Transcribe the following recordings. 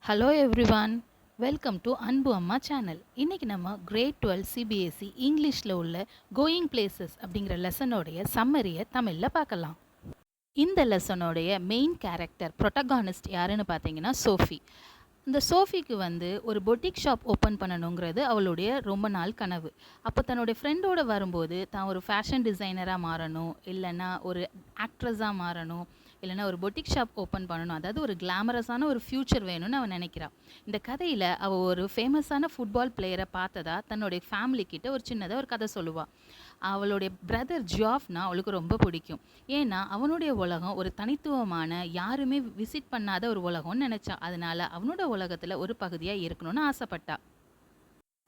Hello everyone, welcome to அன்பு அம்மா channel. இன்றைக்கி நம்ம கிரேட் 12 சிபிஎஸ்சி இங்கிலீஷில் உள்ள கோயிங் பிளேசஸ் அப்படிங்கிற லெசனோடைய சம்மரியை தமிழில் பார்க்கலாம். இந்த லெசனோடைய மெயின் கேரக்டர் ப்ரொட்டகானிஸ்ட் யாருன்னு பார்த்தீங்கன்னா சோஃபி. இந்த சோஃபிக்கு ஒரு பொட்டிக் ஷாப் ஓப்பன் பண்ணணுங்கிறது அவளுடைய ரொம்ப நாள் கனவு. அப்போ தன்னுடைய ஃப்ரெண்டோடு வரும்போது தான் ஒரு ஃபேஷன் டிசைனராக மாறணும், இல்லைன்னா ஒரு ஆக்ட்ரஸாக மாறணும், இல்லைனா ஒரு பொட்டிக் ஷாப் ஓப்பன் பண்ணணும், அதாவது ஒரு கிளாமரஸான ஒரு ஃப்யூச்சர் வேணும்னு அவன் நினைக்கிறான். இந்த கதையில் அவள் ஒரு ஃபேமஸான ஃபுட்பால் பிளேயரை பார்த்ததா தன்னுடைய ஃபேமிலிக்கிட்ட ஒரு சின்னதாக ஒரு கதை சொல்லுவாள். அவளுடைய பிரதர் ஜியாஃப்னா அவளுக்கு ரொம்ப பிடிக்கும். ஏன்னா அவனுடைய உலகம் ஒரு தனித்துவமான, யாருமே விசிட் பண்ணாத ஒரு உலகம்னு நினச்சா. அதனால அவனோட உலகத்தில் ஒரு பகுதியாக இருக்கணும்னு ஆசைப்பட்டா.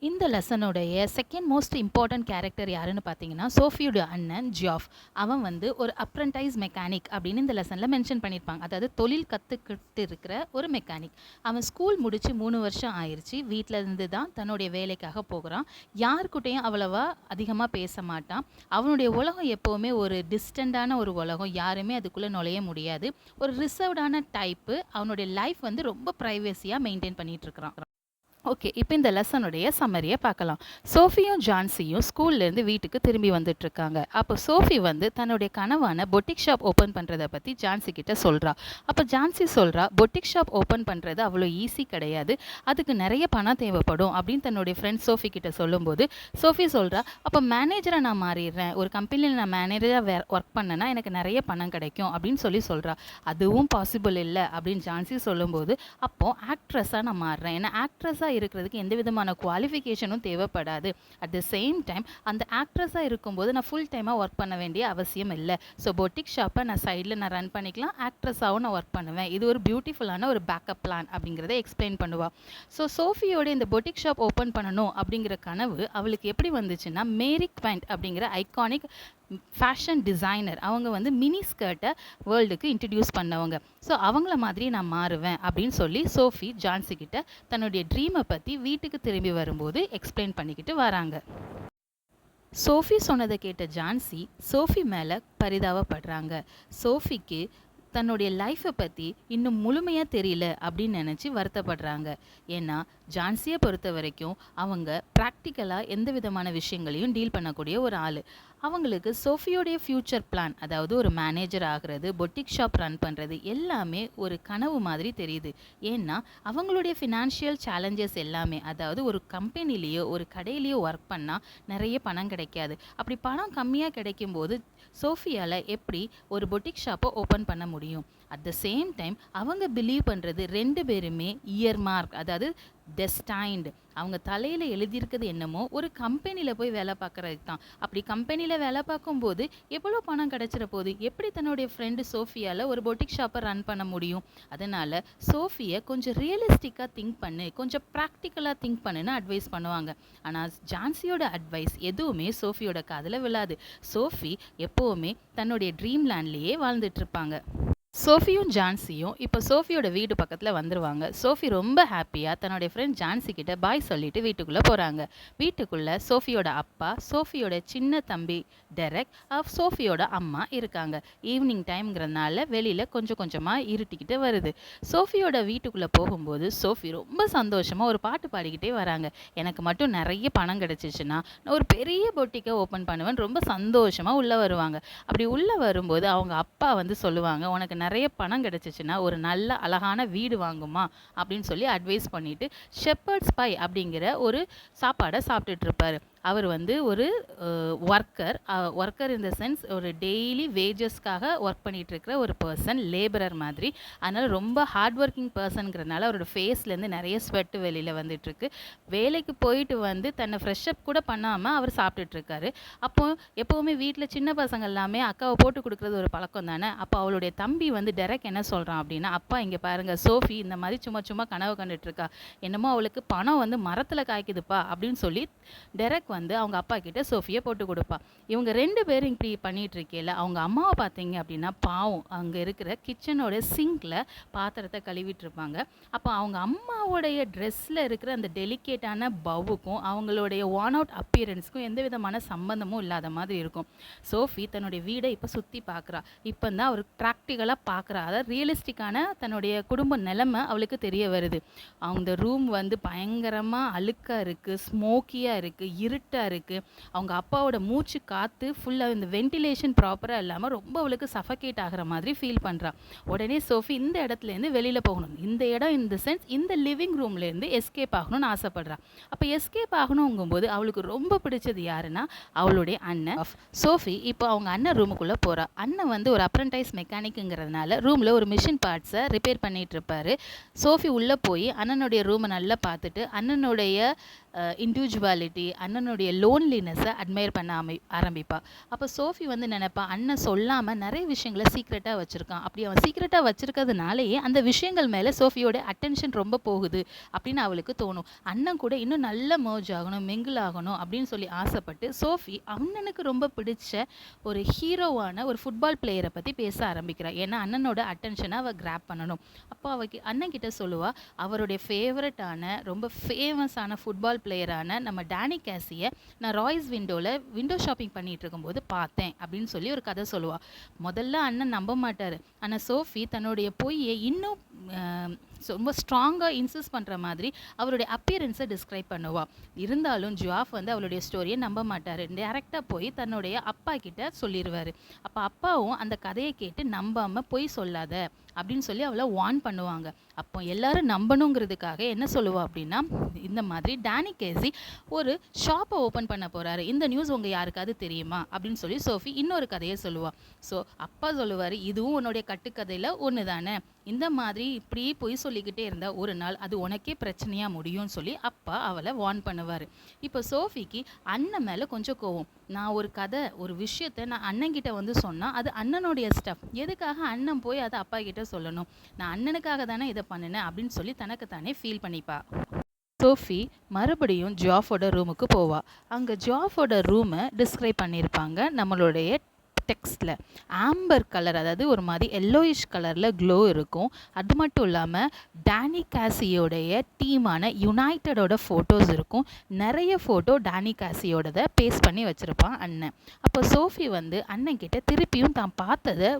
இந்த லெசனுடைய செகண்ட் மோஸ்ட் இம்பார்ட்டன்ட் கேரக்டர் யாருன்னு பார்த்தீங்கன்னா சோஃபியோட அண்ணன் ஜியாஃப். அவன் ஒரு அப்ரண்டைஸ் மெக்கானிக் அப்படின்னு இந்த லெசனில் மென்ஷன் பண்ணியிருப்பாங்க. அதாவது தொழில் கற்றுக்கிட்டு இருக்கிற ஒரு மெக்கானிக். அவன் ஸ்கூல் முடித்து 3 வருஷம் ஆயிடுச்சு. வீட்டில் இருந்து தான் தன்னுடைய வேலைக்காக போகிறான். யாருக்கிட்டையும் அவ்வளவா அதிகமாக பேச மாட்டான். அவனுடைய உலகம் எப்போவுமே ஒரு டிஸ்டண்டான ஒரு உலகம், யாருமே அதுக்குள்ளே நுழைய முடியாது. ஒரு ரிசர்வ்டான டைப்பு. அவனுடைய லைஃப் ரொம்ப ப்ரைவசியாக மெயின்டைன் பண்ணிகிட்டு இருக்கிறான். ஓகே, இப்போ இந்த லெசனுடைய சம்மரியை பார்க்கலாம். சோஃபியும் ஜான்சியும் ஸ்கூல்லேருந்து வீட்டுக்கு திரும்பி வந்துட்டுருக்காங்க. அப்போ சோஃபி தன்னுடைய கனவான பொட்டிக் ஷாப் ஓப்பன் பண்ணுறதை பற்றி ஜான்சி கிட்ட சொல்கிறா. அப்போ ஜான்சி சொல்கிறா, பொட்டிக் ஷாப் ஓப்பன் பண்ணுறது அவ்வளோ ஈஸி கிடையாது, அதுக்கு நிறைய பணம் தேவைப்படும் அப்படின்னு தன்னுடைய ஃப்ரெண்ட் சோஃபி கிட்ட சொல்லும்போது சோஃபி சொல்கிறா, அப்போ மேனேஜரை நான் மாறிடுறேன், ஒரு கம்பெனியில் நான் மேனேஜராக ஒர்க் பண்ணேன்னா எனக்கு நிறைய பணம் கிடைக்கும் அப்படின்னு சொல்கிறா. அதுவும் பாசிபிள் இல்லை அப்படின்னு ஜான்சி சொல்லும்போது, அப்போது ஆக்ட்ரஸாக நான் மாறுறேன், ஏன்னா ஆக்ட்ரஸாக இருக்கிறதுக்கு எந்த விதமான குவாலிஃபிகேஷனும் தேவைப்படாது. அட் த சேம் டைம் அந்த ஆக்ட்ரஸாக இருக்கும்போது நான் ஃபுல் டைமாக ஒர்க் பண்ண வேண்டிய அவசியம் இல்லை. ஸோ பொட்டிக் ஷாப்பை நான் சைடில் நான் ரன் பண்ணிக்கலாம், ஆக்ட்ரஸாகவும் நான் ஒர்க் பண்ணுவேன். இது ஒரு பியூட்டிஃபுல்லான ஒரு பேக்கப் பிளான் அப்படிங்கிறத எக்ஸ்பிளைன் பண்ணுவாள். ஸோ சோஃபியோட இந்த பொட்டிக் ஷாப் ஓப்பன் பண்ணணும் அப்படிங்கிற கனவு அவளுக்கு எப்படி வந்துச்சுன்னா, மேரி குவெண்ட் அப்படிங்கிற ஐகானிக் ஃபேஷன் டிசைனர். அவங்க மினி ஸ்கர்ட்டை வேர்ல்டுக்கு இன்ட்ரடியூஸ் பண்ணவங்க. ஸோ அவங்கள மாதிரி நான் மாறுவேன் அப்படின்னு சொல்லி சோஃபி ஜான்சி கிட்ட தன்னுடைய ட்ரீமை பற்றி வீட்டுக்கு திரும்பி வரும்போது எக்ஸ்பிளைன் பண்ணிக்கிட்டு வராங்க. சோஃபி சொன்னதை கேட்ட ஜான்சி சோஃபி மேலே பரிதாபப்படுறாங்க. சோஃபிக்கு தன்னுடைய லைஃப்பை பற்றி இன்னும் முழுமையாக தெரியல அப்படின்னு நினச்சி வருத்தப்படுறாங்க. ஏன்னா ஜான்சியை பொறுத்த வரைக்கும் அவங்க ப்ராக்டிக்கலாக எந்த விதமான விஷயங்களையும் டீல் பண்ணக்கூடிய ஒரு ஆள். அவங்களுக்கு சோஃபியோடைய ஃப்யூச்சர் பிளான், அதாவது ஒரு மேனேஜர் ஆகிறது, பொட்டிக் ஷாப் ரன் பண்ணுறது எல்லாமே ஒரு கனவு மாதிரி தெரியுது. ஏன்னா அவங்களுடைய ஃபினான்ஷியல் சேலஞ்சஸ் எல்லாமே, அதாவது ஒரு கம்பெனிலேயோ ஒரு கடையிலையோ ஒர்க் பண்ணால் நிறைய பணம் கிடைக்காது. அப்படி பணம் கம்மியாக கிடைக்கும்போது சோஃபியால் எப்படி ஒரு பொட்டிக் ஷாப்பை ஓப்பன் பண்ண முடியும்? அட் த சேம் டைம் அவங்க பிலீவ் பண்ணுறது 2 பேருமே இயர் மார்க், அதாவது டெஸ்டைன்டு. அவங்க தலையில் எழுதியிருக்கிறது என்னமோ ஒரு கம்பெனியில் போய் வேலை பார்க்குறதுக்கு தான். அப்படி கம்பெனியில் வேலை பார்க்கும்போது எவ்வளோ பணம் கிடச்சிட போகுது? எப்படி தன்னுடைய ஃப்ரெண்டு சோஃபியால் ஒரு பொட்டிக் ஷாப்பை ரன் பண்ண முடியும்? அதனால் சோஃபியை கொஞ்சம் ரியலிஸ்டிக்காக திங்க் பண்ணு, கொஞ்சம் ப்ராக்டிக்கலாக திங்க் பண்ணுன்னு அட்வைஸ் பண்ணுவாங்க. ஆனால் ஜான்சியோட அட்வைஸ் எதுவுமே சோஃபியோட காதில் விழாது. சோஃபி எப்போவுமே தன்னுடைய ட்ரீம் லேண்ட்லேயே வாழ்ந்துட்டுருப்பாங்க. சோஃபியும் ஜான்சியும் இப்போ சோஃபியோட வீடு பக்கத்தில் வந்துடுவாங்க. சோஃபி ரொம்ப ஹாப்பியாக தன்னுடைய ஃப்ரெண்ட் ஜான்சி கிட்ட பாய் சொல்லிட்டு வீட்டுக்குள்ளே போகிறாங்க. வீட்டுக்குள்ளே சோஃபியோட அப்பா, சோஃபியோட சின்ன தம்பி டெரெக், சோஃபியோட அம்மா இருக்காங்க. ஈவினிங் டைம்ங்கிறதுனால வெளியில் கொஞ்சம் கொஞ்சமாக இருட்டிக்கிட்டு வருது. சோஃபியோட வீட்டுக்குள்ளே போகும்போது சோஃபி ரொம்ப சந்தோஷமாக ஒரு பாட்டு பாடிக்கிட்டே வராங்க. எனக்கு மட்டும் நிறைய பணம் கிடச்சிச்சுன்னா நான் ஒரு பெரிய பொட்டிக்கை ஓப்பன் பண்ணுவேன், ரொம்ப சந்தோஷமாக உள்ளே வருவாங்க. அப்படி உள்ளே வரும்போது அவங்க அப்பா சொல்லுவாங்க, உனக்கு நிறைய பணம் கிடச்சிச்சுன்னா ஒரு நல்ல அழகான வீடு வாங்குமா அப்படின்னு சொல்லி அட்வைஸ் பண்ணிவிட்டு ஷெப்பர்ட்ஸ் பை அப்படிங்கிற ஒரு சாப்பாடை சாப்பிட்டுட்டு இருப்பார். அவர் ஒரு ஒர்க்கர் இன் த சென்ஸ் ஒரு டெய்லி வேஜஸ்க்காக ஒர்க் பண்ணிகிட்டு இருக்கிற ஒரு பர்சன், லேபரர் மாதிரி. அதனால் ரொம்ப ஹார்ட் ஒர்க்கிங் பர்சனுங்கிறதுனால அவரோட ஃபேஸ்லேருந்து நிறைய ஸ்வெட்டு வெளியில் வந்துட்டுருக்கு. வேலைக்கு போயிட்டு தன்னை ஃப்ரெஷ்அப் கூட பண்ணாமல் அவர் சாப்பிட்டுட்ருக்காரு. அப்போ எப்போவுமே வீட்டில் சின்ன பசங்க எல்லாமே அக்காவை போட்டு கொடுக்குறது ஒரு பழக்கம் தானே. அப்போ அவளுடைய தம்பி டெரெக் என்ன சொல்கிறான் அப்படின்னா, அப்பா இங்கே பாருங்கள், சோஃபி இந்த மாதிரி சும்மா சும்மா கனவு கண்டுட்ருக்கா, என்னமோ அவளுக்கு பணம் மரத்தில் காய்க்குதுப்பா அப்படின்னு சொல்லி டெரெக் வந்து அவங்க அப்பா கிட்ட சோஃபியை போட்டு கொடுப்பா. இவங்க 2 பேரும் இப்படி பண்ணிட்டு இருக்கையில அவங்க அம்மாவை பார்த்தீங்க அப்படின்னா பாவம் அங்கே இருக்கிற கிச்சனோட சிங்கில் பாத்திரத்தை கழுவிட்டு இருப்பாங்க. அப்போ அவங்க அம்மாவோடைய ட்ரெஸ்ஸில் இருக்கிற அந்த டெலிகேட்டான பவுக்கும் அவங்களுடைய வான் அவுட் அப்பியரன்ஸ்க்கும் எந்த விதமான சம்பந்தமும் இல்லாத மாதிரி இருக்கும். சோஃபி தன்னுடைய வீடை இப்போ சுற்றி பார்க்குறா. இப்போ தான் அவர் ப்ராக்டிக்கலாக பார்க்குறா. அதாவது ரியலிஸ்டிக்கான தன்னுடைய குடும்ப நிலைமை அவளுக்கு தெரிய வருது. அவங்க ரூம் வந்து பயங்கரமாக அழுக்காக இருக்குது, ஸ்மோக்கியாக இருக்குது, இருட்டாக இருக்குது. அவங்க அப்பாவோட மூச்சு காற்று ஃபுல்லாக இந்த வென்டிலேஷன் ப்ராப்பராக இல்லாமல் ரொம்ப அவளுக்கு சஃபகேட் ஆகிற மாதிரி ஃபீல் பண்ணுறா. உடனே சோஃபி இந்த இடத்துலேருந்து வெளியில் போகணும், இந்த இடம் இந்த சென்ஸ் இந்த லிவிங் ரூம்லேருந்து எஸ்கேப் ஆகணும்னு ஆசைப்படுறா. அப்போ எஸ்கேப் ஆகணுங்கும்போது அவளுக்கு ரொம்ப பிடிச்சது யாருன்னா அவளுடைய அண்ணன். சோஃபி இப்போ அவங்க அண்ணன் ரூமுக்குள்ளே போகிறா. அண்ணன் வந்து ஒரு அப்ரண்டைஸ் மெக்கானிக்குங்கிறதுனால ரூமில் ஒரு மிஷின் பார்ட்ஸை ரிப்பேர் பண்ணிகிட்டு இருப்பார். சோஃபி உள்ளே போய் அண்ணனுடைய ரூமை நல்லா பார்த்துட்டு அண்ணனுடைய இண்டிவிஜுவாலிட்டி, அண்ணனுடைய லோன்லினஸை அட்மையர் பண்ண ஆரம்பிப்பா. அப்போ சோஃபி வந்து நினைப்பா, அண்ணன் சொல்லாமல் நிறைய விஷயங்களை சீக்ரெட்டாக வச்சுருக்கான். அப்படி அவன் சீக்ரெட்டாக வச்சுருக்கிறதுனாலேயே அந்த விஷயங்கள் மேலே சோஃபியோட அட்டென்ஷன் ரொம்ப போகுது அப்படின்னு அவளுக்கு தோணும். அண்ணன் கூட இன்னும் நல்ல மர்ஜ் ஆகணும், மிங்கிள் ஆகணும் அப்படின்னு சொல்லி ஆசைப்பட்டு சோஃபி அண்ணனுக்கு ரொம்ப பிடிச்ச ஒரு ஹீரோவான ஒரு ஃபுட்பால் பிளேயரை பற்றி பேச ஆரம்பிக்கிறாள். ஏன்னா அண்ணனோட அட்டென்ஷனை அவள் கிராப் பண்ணணும். அப்போ அண்ணன் கிட்ட சொல்லுவா, அவருடைய ஃபேவரட்டான ரொம்ப ஃபேமஸான ஃபுட்பால் பிளேயரான நம்ம டேனி கேசியை நான் ராய்ஸ் விண்டோ ஷாப்பிங் பண்ணிட்டு இருக்கும்போது பார்த்தேன் அப்படின்னு சொல்லி ஒரு கதை சொல்லுவா. முதல்ல அண்ணன் நம்ப மாட்டார். ஆனால் சோஃபி தன்னுடைய பொய்யை இன்னும் ரொம்ப ஸ்ட்ராங்காக இன்சிஸ்ட் பண்ணுற மாதிரி அவருடைய அப்பியரன்ஸை டிஸ்கிரைப் பண்ணுவா. இருந்தாலும் ஜாஃப் வந்து அவளுடைய ஸ்டோரியை நம்ப மாட்டார். டேரெக்டாக போய் தன்னுடைய அப்பா கிட்ட சொல்லிடுவார். அப்போ அப்பாவும் அந்த கதையை கேட்டு நம்பாமல் பொய் சொல்லாத அப்படின்னு சொல்லி அவளை வார்ன் பண்ணுவாங்க. அப்போ எல்லாரும் நம்பணுங்கிறதுக்காக என்ன சொல்லுவா அப்படின்னா, இந்த மாதிரி டேனி கேசி ஒரு ஷாப்பை ஓப்பன் பண்ண போகிறாரு, இந்த நியூஸ் உங்கள் யாருக்காவது தெரியுமா அப்படின்னு சொல்லி சோஃபி இன்னொரு கதையை சொல்லுவா. ஸோ அப்பா சொல்லுவார், இதுவும் உன்னுடைய கட்டுக்கதையில் ஒன்று தானே, இந்த மாதிரி இப்படி பொய் சொல்லிக்கிட்டே இருந்தால் ஒரு நாள் அது உனக்கே பிரச்சனையாக முடியும்னு சொல்லி அப்பா அவளை வார்ன் பண்ணுவார். இப்போ சோஃபிக்கு அண்ணன் மேலே கொஞ்சம் கோவம். நான் ஒரு கதை ஒரு விஷயத்தை நான் அண்ணன்கிட்ட வந்து சொன்னால் அது அண்ணனுடைய ஸ்டஃப், எதுக்காக அண்ணன் போய் அதை அப்பா கிட்ட சொல்லணும், நான் அண்ணனுக்காக தானே இதை பண்ணினேன் அப்படின்னு சொல்லி தனக்கு தானே ஃபீல் பண்ணிப்பா. சோஃபி மறுபடியும் ஜாஃபோட ரூமுக்கு போவா. அங்கே ஜாஃபோட ரூமை டிஸ்கிரைப் பண்ணியிருப்பாங்க நம்மளுடைய டெக்ஸ்டில். ஆம்பர் கலர், அதாவது ஒரு மாதிரி எல்லோயிஷ் கலரில் க்ளோ இருக்கும். அது மட்டும் இல்லாமல் டேனி கேசியோடைய டீமான யுனைட்டடோட ஃபோட்டோஸ் இருக்கும். நிறைய ஃபோட்டோ டேனி கேசியோடதை பேஸ்ட் பண்ணி வச்சுருப்பான் அண்ணன். அப்போ சோஃபி வந்து அண்ணன் கிட்ட திருப்பியும் தான் பார்த்ததை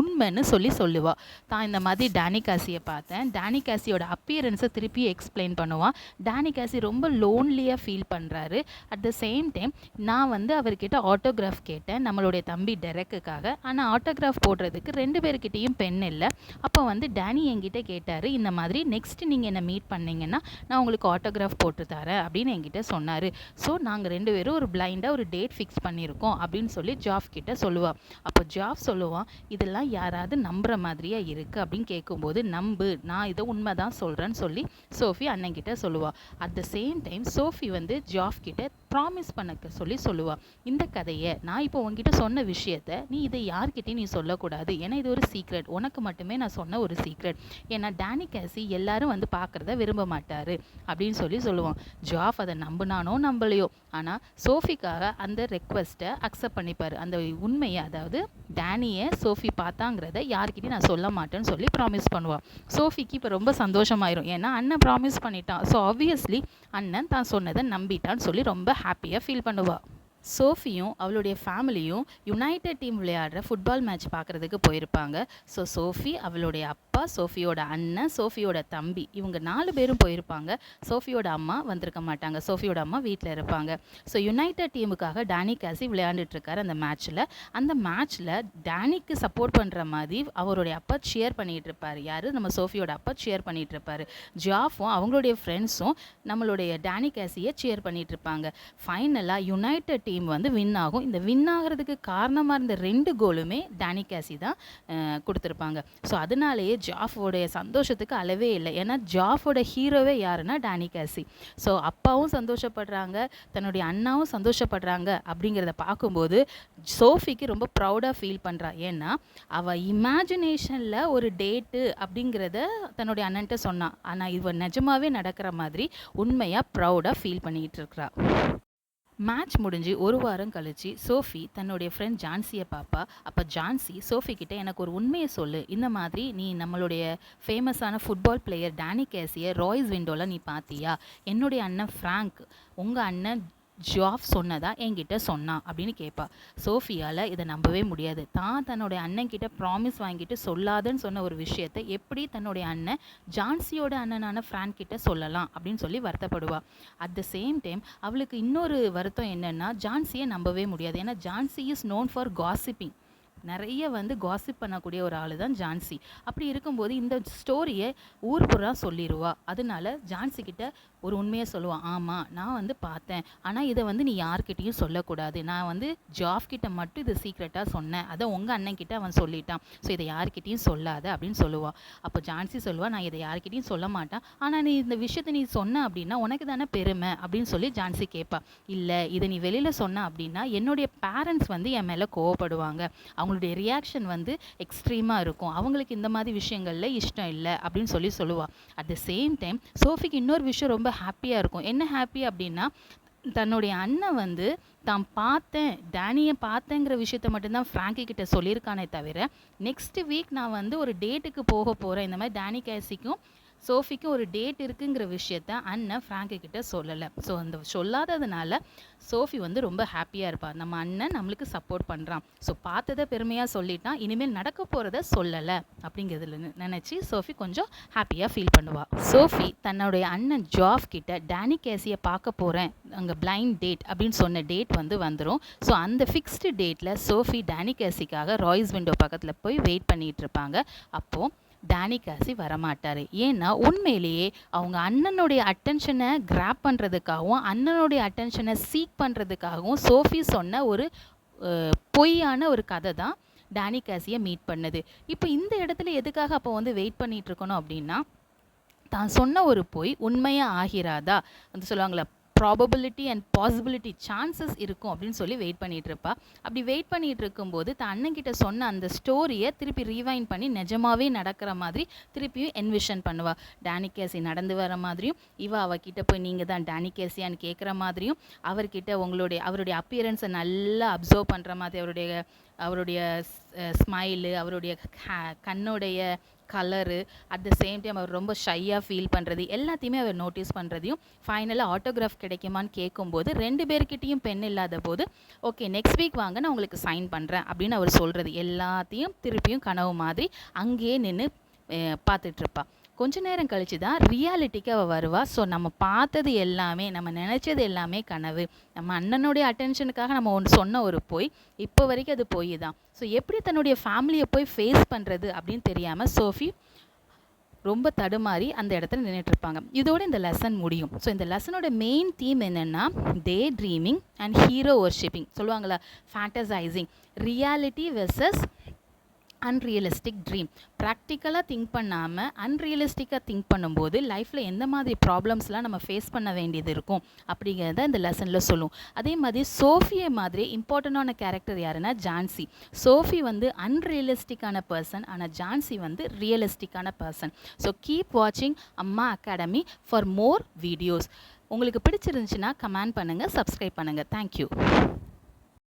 உண்மைன்னு சொல்லுவாள். தான் இந்த மாதிரி டேனி கேசியை பார்த்தேன், டேனி கேசியோட அப்பியரன்ஸை திருப்பி எக்ஸ்பிளைன் பண்ணுவான். டேனி கேசி ரொம்ப லோன்லியாக ஃபீல் பண்ணுறாரு. அட் த சேம் டைம் நான் வந்து அவர்கிட்ட ஆட்டோகிராஃப் கேட்டேன் நம்மளுடைய தம்பி டெரெக்குக்காக. ஆனால் ஆட்டோகிராஃப் போடுறதுக்கு 2 பேர்கிட்டையும் பென் இல்லை. அப்போ வந்து டேனி என்கிட்ட கேட்டார், இந்த மாதிரி நெக்ஸ்ட் நீங்கள் என்னை மீட் பண்ணிங்கன்னா நான் உங்களுக்கு ஆட்டோகிராஃப் போட்டு தரேன் அப்படின்னு என்கிட்ட சொன்னார். ஸோ நாங்கள் 2 பேரும் ஒரு பிளைண்டாக ஒரு டேட் ஃபிக்ஸ் பண்ணியிருக்கோம் அப்படின்னு சொல்லி ஜாஃப் கிட்ட சொல்லுவாள். அப்போ ஜாஃப் சொல்லுவான், இதெல்லாம் யாராவது நம்புற மாதிரியா இருக்கு அப்படின்னு கேட்கும்போது, நம்பு, நான் இதை உண்மைதான் சொல்றேன்னு சொல்லி சோஃபி அண்ணன் கிட்ட சொல்லுவா. At the same time Sophie வந்து ஜாஃப் கிட்ட ப்ராமிஸ் பண்ண சொல்லுவா, இந்த கதையை நான் இப்போ உங்ககிட்ட சொன்ன விஷயத்த நீ இதை யார்கிட்டையும் நீ சொல்லக்கூடாது, ஏன்னா இது ஒரு சீக்ரெட், உனக்கு மட்டுமே நான் சொன்ன ஒரு சீக்ரெட், ஏன்னா டேனி கேசி எல்லாரும் வந்து பார்க்குறத விரும்ப மாட்டாரு அப்படின்னு சொல்லுவான். ஜாஃப் அதை நம்பினானோ நம்பலையோ, ஆனால் சோஃபிக்காக அந்த ரெக்வஸ்ட்டை அக்செப்ட் பண்ணிப்பார். அந்த உண்மையை, அதாவது டேனியை சோஃபி பார்த்தாங்கிறத யார்கிட்டையும் நான் சொல்ல மாட்டேன்னு சொல்லி ப்ராமிஸ் பண்ணுவாள். சோஃபிக்கு இப்போ ரொம்ப சந்தோஷமாயிரும், ஏன்னா அண்ணன் ப்ராமிஸ் பண்ணிட்டான். ஸோ ஆப்வியஸ்லி அண்ணன் தான் சொன்னதை நம்பிட்டான்னு சொல்லி ரொம்ப ஹாப்பியாக ஃபீல் பண்ணுவாள். சோஃபியும் அவளுடைய ஃபேமிலியும் யுனைடெட் டீம் விளையாடுற ஃபுட்பால் மேட்ச் பார்க்குறதுக்கு போயிருப்பாங்க. ஸோ சோஃபி, அவளுடைய அப்பா, சோஃபியோட அண்ணன், சோஃபியோட தம்பி, இவங்க 4 பேரும் போயிருப்பாங்க. சோஃபியோட அம்மா வந்திருக்க மாட்டாங்க. சோஃபியோட அம்மா வீட்டில் இருப்பாங்க. ஸோ யுனைடெட் டீமுக்காக டேனி கேசி விளையாண்டுட்டுருக்காரு அந்த மேட்ச்சில். அந்த மேட்ச்சில் டேனிக்கு சப்போர்ட் பண்ணுற மாதிரி அவருடைய அப்பா சியர் பண்ணிகிட்டு இருப்பார். யார்? நம்ம சோஃபியோட அப்பா சியர் பண்ணிகிட்டு இருப்பார். ஜாஃபும் அவங்களுடைய ஃப்ரெண்ட்ஸும் நம்மளுடைய டேனி கேசியை சியர் பண்ணிகிட்டு இருப்பாங்க. ஃபைனலாக யுனைடெட் டீம் வந்து வின் ஆகும். இந்த வின் ஆகிறதுக்கு காரணமாக இருந்த 2 கோலுமே டேனி கேசி தான் கொடுத்துருப்பாங்க. ஸோ அதனாலேயே ஜாஃபோடைய சந்தோஷத்துக்கு அளவே இல்லை. ஏன்னா ஜாஃபோட ஹீரோவே யாருன்னா டேனி கேசி. ஸோ அப்பாவும் சந்தோஷப்படுறாங்க, தன்னுடைய அண்ணாவும் சந்தோஷப்படுறாங்க. அப்படிங்கிறத பார்க்கும்போது சோஃபிக்கு ரொம்ப ப்ரௌடாக ஃபீல் பண்ணுறா. ஏன்னா அவள் இமேஜினேஷனில் ஒரு டேட்டு அப்படிங்கிறத தன்னுடைய அண்ணன்ட்ட சொன்னான். ஆனால் இவ நிஜமாவே நடக்கிற மாதிரி உண்மையாக ப்ரௌடாக ஃபீல் பண்ணிகிட்டு இருக்கிறா. மேட்ச் முடிஞ்சு ஒரு வாரம் கழிச்சு சோஃபி தன்னுடைய ஃப்ரெண்ட் ஜான்சியை பார்ப்பா. அப்போ ஜான்சி சோஃபி கிட்ட எனக்கு ஒரு உண்மையை சொல்லு, இந்த மாதிரி நீ நம்மளுடைய ஃபேமஸான ஃபுட்பால் பிளேயர் டேனி கேசியை ராய்ஸ் விண்டோவில் நீ பார்த்தியா? என்னுடைய அண்ணன் ஃப்ராங்க் உங்கள் அண்ணன் ஜாஃப் சொன்னதா என்கிட்ட சொன்னான் அப்படின்னு கேட்பா. சோஃபியால் இதை நம்பவே முடியாது. தன்னுடைய அண்ணன்கிட்ட ப்ராமிஸ் வாங்கிட்டு சொல்லாதுன்னு சொன்ன ஒரு விஷயத்தை எப்படி தன்னுடைய அண்ணன் ஜான்சியோட அண்ணனான ஃப்ராங்க் கிட்ட சொல்லலாம் அப்படின்னு சொல்லி வருத்தப்படுவா. அட் த சேம் டைம் அவளுக்கு இன்னொரு வருத்தம் என்னென்னா, ஜான்சியை நம்பவே முடியாது. ஏன்னா Jhansi is known for gossiping. நிறைய காசிப் பண்ணக்கூடிய ஒரு ஆள் தான் ஜான்சி. அப்படி இருக்கும்போது இந்த ஸ்டோரியை ஊர் புறா சொல்லிடுவா. அதனால ஜான்சி கிட்ட ஒரு உண்மையை சொல்லுவான். ஆமாம், நான் பார்த்தேன், ஆனால் இதை நீ யார்கிட்டையும் சொல்லக்கூடாது. நான் ஜாஃப் கிட்ட மட்டும் இது சீக்ரெட்டாக சொன்னேன், அதை உங்கள் அண்ணன் கிட்ட அவன் சொல்லிட்டான், ஸோ இதை யார்கிட்டையும் சொல்லாத அப்படின்னு சொல்லுவாள். அப்போ ஜான்சி சொல்லுவா, நான் இதை யார்கிட்டையும் சொல்ல மாட்டேன், ஆனால் நீ இந்த விஷயத்தை நீ சொன்ன அப்படின்னா உனக்கு தானே பெருமை அப்படின்னு சொல்லி ஜான்சி கேட்பா. இல்லை, இதை நீ வெளியில் சொன்ன அப்படின்னா என்னுடைய பேரண்ட்ஸ் என் மேலே கோவப்படுவாங்க, அவங்களுடைய ரியாக்ஷன் எக்ஸ்ட்ரீமாக இருக்கும், அவங்களுக்கு இந்த மாதிரி விஷயங்களில் இஷ்டம் இல்லை அப்படின்னு சொல்லுவாள். அட் த சேம் டைம் சோஃபிக்கு இன்னொரு விஷயம் ரொம்ப ஹாப்பியாக இருக்கும். என்ன ஹாப்பி அப்படின்னா, தன்னுடைய அண்ணன் தான் டேனியை பார்த்தேங்கிற விஷயத்த மட்டும்தான் ஃப்ராங்கி கிட்ட சொல்லியிருக்கானே தவிர, நெக்ஸ்ட் வீக் நான் ஒரு டேட்டுக்கு போக போகிறேன், இந்த மாதிரி டேனி கேசிக்கும் சோஃபிக்கும் ஒரு டேட் இருக்குங்கிற விஷயத்த அண்ணன் ஃப்ராங்கி கிட்ட சொல்லலை. ஸோ அந்த சொல்லாததுனால சோஃபி ரொம்ப ஹாப்பியாக இருப்பாள். நம்ம அண்ணன் நம்மளுக்கு சப்போர்ட் பண்ணுறான், ஸோ பார்த்ததை பெருமையாக சொல்லிட்டான், இனிமேல் நடக்க போகிறத சொல்லலை அப்படிங்கிறதுல நினச்சி சோஃபி கொஞ்சம் ஹாப்பியாக ஃபீல் பண்ணுவாள். சோஃபி தன்னுடைய அண்ணன் ஜாஃப் கிட்ட டேனி கேசியை பார்க்க போகிறேன், அங்கே பிளைண்ட் டேட் அப்படின்னு சொன்ன டேட் வந்துடும். ஸோ அந்த ஃபிக்ஸ்டு டேட்டில் சோஃபி டேனி கேசிக்காக ராய்ஸ் விண்டோ பக்கத்தில் போய் வெயிட் பண்ணிகிட்டு இருப்பாங்க. அப்போது டேனி கேசி வரமாட்டார். ஏன்னா உண்மையிலேயே அவங்க அண்ணனுடைய அட்டென்ஷனை கிராப் பண்ணுறதுக்காகவும் அண்ணனுடைய அட்டென்ஷனை சீக் பண்ணுறதுக்காகவும் சோஃபி சொன்ன ஒரு பொய்யான ஒரு கதை தான் டேனி கேசியை மீட் பண்ணுது. இப்போ இந்த இடத்துல எதுக்காக அப்போ வெயிட் பண்ணிகிட்டு இருக்கணும் அப்படின்னா, தான் சொன்ன ஒரு பொய் உண்மையாக ஆகிறாதா சொல்லுவாங்களே, ப்ராபபிலிட்டி அண்ட் பாசிபிலிட்டி, சான்சஸ் இருக்கும் அப்படின்னு சொல்லி வெயிட் பண்ணிகிட்டு இருப்பா. அப்படி வெயிட் பண்ணிகிட்டு இருக்கும்போது தான் அண்ணன்கிட்ட சொன்ன அந்த ஸ்டோரியை திருப்பி ரீவைண்ட் பண்ணி நிஜமாகவே நடக்கிற மாதிரி திருப்பியும் என்விஷன் பண்ணுவாள். டேனி கேசி நடந்து வர மாதிரியும், அவகிட்ட போய் நீங்கள் தான் டேனி கேசியான்னு கேட்குற மாதிரியும், அவர்கிட்ட அவருடைய அப்பியரன்ஸை நல்லா அப்சர்வ் பண்ணுற மாதிரி, அவருடைய ஸ்மைலு, அவருடைய கண்ணுடைய colour, at the same time அவர் ரொம்ப ஷையாக ஃபீல் பண்ணுறது எல்லாத்தையுமே அவர் நோட்டீஸ் பண்ணுறதையும், ஃபைனலாக ஆட்டோகிராஃப் கிடைக்குமான்னு கேட்கும்போது 2 பேர்கிட்டையும் பென் இல்லாத போது, ஓகே நெக்ஸ்ட் வீக் வாங்க நான் உங்களுக்கு சைன் பண்ணுறேன் அப்படின்னு அவர் சொல்கிறது எல்லாத்தையும் திருப்பியும் கனவு மாதிரி அங்கேயே நின்று பார்த்துட்ருப்பா. கொஞ்ச நேரம் கழிச்சு தான் ரியாலிட்டிக்கு அவள் வருவாள். ஸோ நம்ம பார்த்தது எல்லாமே, நம்ம நினச்சது எல்லாமே கனவு, நம்ம அண்ணனுடைய அட்டென்ஷனுக்காக நம்ம ஒன்று சொன்ன ஒரு பொய், இப்போ வரைக்கும் அது பொய் தான். ஸோ எப்படி தன்னுடைய ஃபேமிலியை போய் ஃபேஸ் பண்ணுறது அப்படின்னு தெரியாமல் சோஃபி ரொம்ப தடுமாறி அந்த இடத்துல நின்றுட்டுருப்பாங்க. இதோட இந்த லெசன் முடியும். ஸோ இந்த லெசனோட மெயின் தீம் என்னென்னா, day dreaming and hero worshipping. சொல்லுவாங்களா, fantasising, reality versus unrealistic dream. ப்ராக்டிக்கலாக திங்க் பண்ணாமல் அன்ரியலிஸ்டிக்காக திங்க் பண்ணும்போது லைஃப்பில் எந்த மாதிரி ப்ராப்ளம்ஸ்லாம் நம்ம ஃபேஸ் பண்ண வேண்டியது இருக்கும் அப்படிங்கிறத இந்த லெசனில் சொல்லும். அதே மாதிரி சோஃபியை மாதிரி இம்பார்ட்டண்டான கேரக்டர் யாருன்னா ஜான்சி. சோஃபி அன்ரியலிஸ்டிக்கான பர்சன், ஆனால் ஜான்சி ரியலிஸ்டிக்கான பர்சன். ஸோ கீப் வாட்சிங் அம்மா அகாடமி ஃபார் மோர் வீடியோஸ். உங்களுக்கு பிடிச்சிருந்துச்சுன்னா கமெண்ட் பண்ணுங்கள், சப்ஸ்கிரைப் பண்ணுங்கள். தேங்க்யூ.